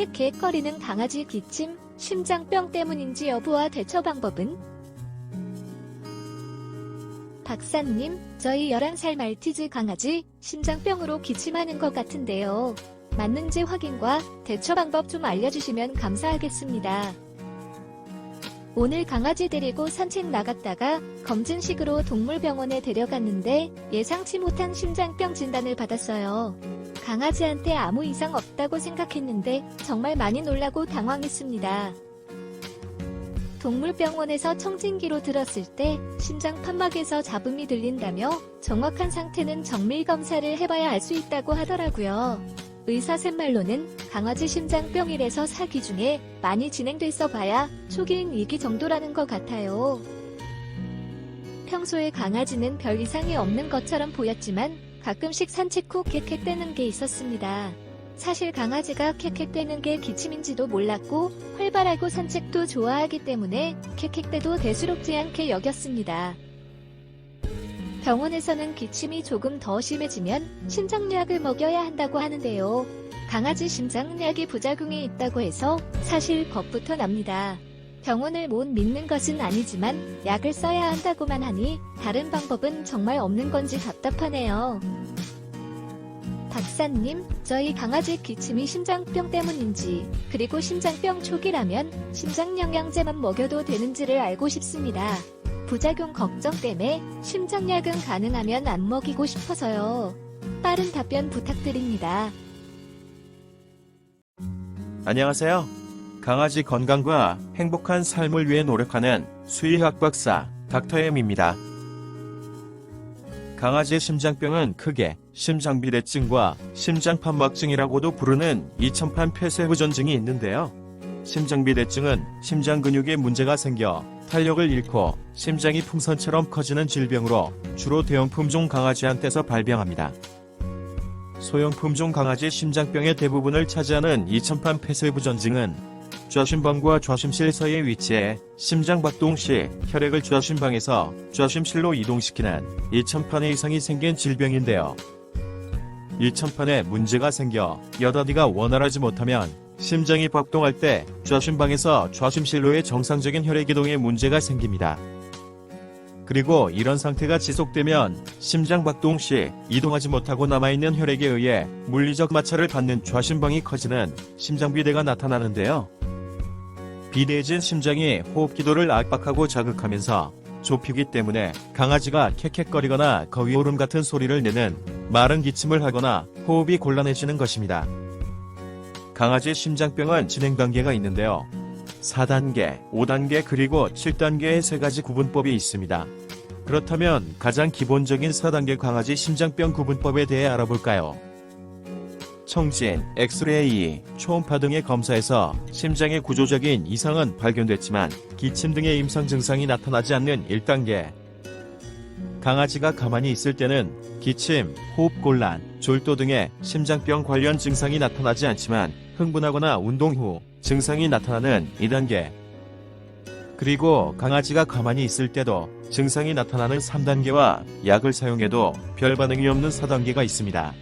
캑캑거리는 강아지 기침, 심장병 때문인지 여부와 대처 방법은? 박사님, 저희 11살 말티즈 강아지 심장병으로 기침하는 것 같은데요. 맞는지 확인과 대처 방법 좀 알려주시면 감사하겠습니다. 오늘 강아지 데리고 산책 나갔다가 검진식으로 동물병원에 데려갔는데 예상치 못한 심장병 진단을 받았어요. 강아지한테 아무 이상 없다고 생각했는데 정말 많이 놀라고 당황했습니다. 동물병원에서 청진기로 들었을 때 심장 판막에서 잡음이 들린다며 정확한 상태는 정밀 검사를 해봐야 알 수 있다고 하더라고요. 의사 샘말로는 강아지 심장병이라서 4기 중에 많이 진행됐어 봐야 초기인 2기 정도라는 것 같아요. 평소에 강아지는 별 이상이 없는 것처럼 보였지만 가끔씩 산책 후 캑캑대는 게 있었습니다. 사실 강아지가 캑캑대는 게 기침인지도 몰랐고 활발하고 산책도 좋아하기 때문에 캑캑대도 대수롭지 않게 여겼습니다. 병원에서는 기침이 조금 더 심해지면 심장약을 먹여야 한다고 하는데요. 강아지 심장약이 부작용이 있다고 해서 사실 겁부터 납니다. 병원을 못 믿는 것은 아니지만 약을 써야 한다고만 하니 다른 방법은 정말 없는 건지 답답하네요. 박사님, 저희 강아지 기침이 심장병 때문인지, 그리고 심장병 초기라면 심장영양제만 먹여도 되는지를 알고 싶습니다. 부작용 걱정 때문에 심장약은 가능하면 안 먹이고 싶어서요. 빠른 답변 부탁드립니다. 안녕하세요. 강아지 건강과 행복한 삶을 위해 노력하는 수의학 박사 닥터엠입니다. 강아지 심장병은 크게 심장비대증과 심장판막증이라고도 부르는 이천판 폐쇄후전증이 있는데요. 심장비대증은 심장 근육에 문제가 생겨 탄력을 잃고 심장이 풍선처럼 커지는 질병으로 주로 대형품종 강아지한테서 발병합니다. 소형품종 강아지 심장병의 대부분을 차지하는 이천판 폐쇄부전증은 좌심방과 좌심실 사이에 위치해 심장박동 시 혈액을 좌심방에서 좌심실로 이동시키는 이천판에 이상이 생긴 질병인데요. 이천판에 문제가 생겨 여닫이가 원활하지 못하면 심장이 박동할 때 좌심방에서 좌심실로의 정상적인 혈액이동에 문제가 생깁니다. 그리고 이런 상태가 지속되면 심장 박동 시 이동하지 못하고 남아있는 혈액에 의해 물리적 마찰을 받는 좌심방이 커지는 심장비대가 나타나는데요. 비대해진 심장이 호흡기도를 압박하고 자극하면서 좁히기 때문에 강아지가 캑캑거리거나 거위오름 같은 소리를 내는 마른 기침을 하거나 호흡이 곤란해지는 것입니다. 강아지 심장병은 진행 단계가 있는데요. 4단계, 5단계 그리고 7단계의 3가지 구분법이 있습니다. 그렇다면 가장 기본적인 4단계 강아지 심장병 구분법에 대해 알아볼까요? 청진, 엑스레이, 초음파 등의 검사에서 심장의 구조적인 이상은 발견됐지만 기침 등의 임상 증상이 나타나지 않는 1단계. 강아지가 가만히 있을 때는 기침, 호흡곤란, 졸도 등의 심장병 관련 증상이 나타나지 않지만 흥분하거나 운동 후 증상이 나타나는 2단계. 그리고 강아지가 가만히 있을 때도 증상이 나타나는 3단계와 약을 사용해도 별 반응이 없는 4단계가 있습니다.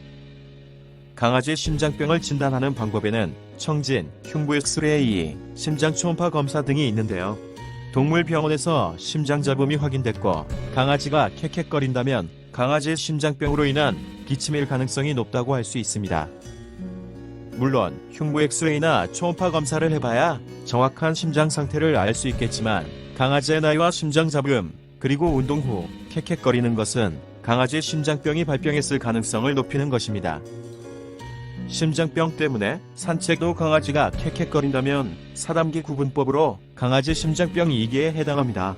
강아지 심장병을 진단하는 방법에는 청진, 흉부 엑스레이, 심장 초음파 검사 등이 있는데요. 동물병원에서 심장 잡음이 확인됐고 강아지가 캑캑거린다면 강아지 심장병으로 인한 기침일 가능성이 높다고 할 수 있습니다. 물론 흉부 엑스레이나 초음파 검사를 해봐야 정확한 심장 상태를 알 수 있겠지만 강아지의 나이와 심장 잡음, 그리고 운동 후 캑캑거리는 것은 강아지 심장병이 발병했을 가능성을 높이는 것입니다. 심장병 때문에 산책도 강아지가 캑캑거린다면 4단계 구분법으로 강아지 심장병 2기에 해당합니다.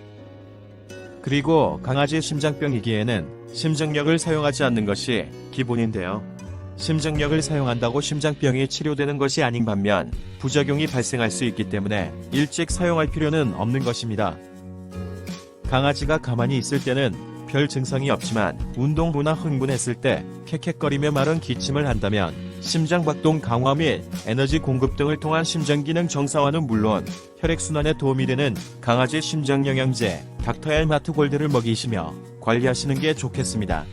그리고 강아지 심장병 2기에는 심장약을 사용하지 않는 것이 기본인데요. 심장약을 사용한다고 심장병이 치료되는 것이 아닌 반면 부작용이 발생할 수 있기 때문에 일찍 사용할 필요는 없는 것입니다. 강아지가 가만히 있을 때는 별 증상이 없지만 운동 후나 흥분했을 때 캑캑거리며 마른 기침을 한다면 심장박동 강화 및 에너지 공급 등을 통한 심장기능 정상화는 물론 혈액순환에 도움이 되는 강아지 심장영양제 닥터엘 마트 골드를 먹이시며 관리하시는 게 좋겠습니다.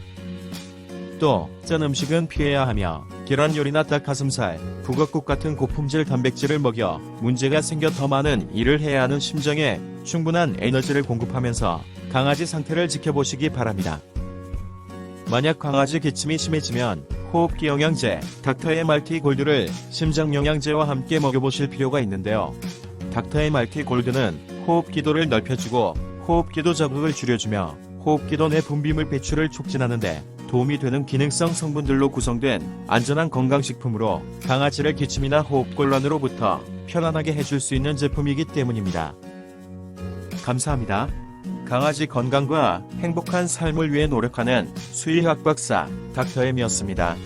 또 짠 음식은 피해야 하며 계란 요리나 닭가슴살, 북엇국 같은 고품질 단백질을 먹여 문제가 생겨 더 많은 일을 해야 하는 심장에 충분한 에너지를 공급하면서 강아지 상태를 지켜보시기 바랍니다. 만약 강아지 기침이 심해지면 호흡기 영양제 닥터의 말티 골드를 심장 영양제와 함께 먹여보실 필요가 있는데요. 닥터의 말티 골드는 호흡기도를 넓혀주고 호흡기도 자극을 줄여주며 호흡기도 내 분비물 배출을 촉진하는 데 도움이 되는 기능성 성분들로 구성된 안전한 건강식품으로 강아지를 기침이나 호흡곤란으로부터 편안하게 해줄 수 있는 제품이기 때문입니다. 감사합니다. 강아지 건강과 행복한 삶을 위해 노력하는 수의학 박사 닥터엠이었습니다.